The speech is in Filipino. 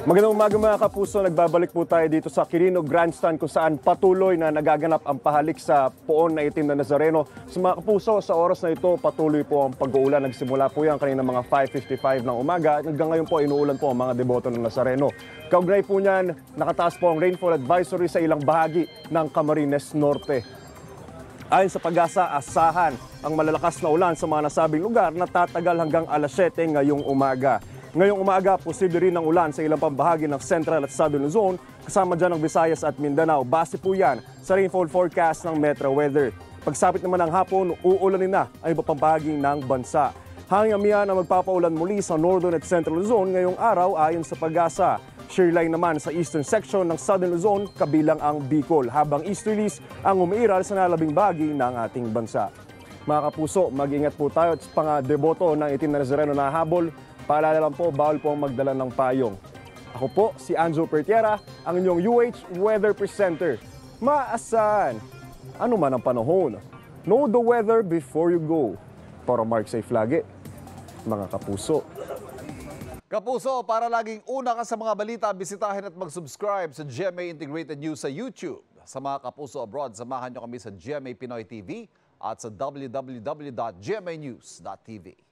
Magandang umaga mga kapuso, nagbabalik po tayo dito sa Quirino Grandstand kung saan patuloy na nagaganap ang pahalik sa Poon na Itim na Nazareno. So mga kapuso, sa oras na ito patuloy po ang pag-uulan. Nagsimula po yan kanina mga 5:55 ng umaga. Hanggang ngayon po inuulan po ang mga deboto ng Nazareno. Kaugnay po niyan, nakataas po ang rainfall advisory sa ilang bahagi ng Camarines Norte. Ayon sa Pag-asa, asahan ang malalakas na ulan sa mga nasabing lugar na tatagal hanggang alas 7 ngayong umaga. Ngayong umaga, posible rin ang ulan sa ilang pambahagi ng Central at Southern Luzon, kasama dyan ang Visayas at Mindanao. Base po yan sa rainfall forecast ng Metro Weather. Pagsapit naman ng hapon, uulanin na ang iba pang bahagi ng bansa. Hanggang amihan ang magpapaulan muli sa Northern at Central Luzon ngayong araw ayon sa Pag-asa. Shearline naman sa eastern section ng Southern Luzon kabilang ang Bicol, habang easterlies ang umiiral sa nalabing bahagi ng ating bansa. Mga kapuso, mag-ingat po tayo at mga deboto ng Itim na Nazareno na habol. Paalala lang po, bawal po ang magdala ng payong. Ako po, si Anjo Pertiera, ang inyong UH Weather Presenter. Maasahan, ano man ang panahon. Know the weather before you go. Para Mark Safe lagi, mga kapuso. Kapuso, para laging una ka sa mga balita, bisitahin at mag-subscribe sa GMA Integrated News sa YouTube. Sa mga kapuso abroad, samahan nyo kami sa GMA Pinoy TV at sa www.gmanews.tv.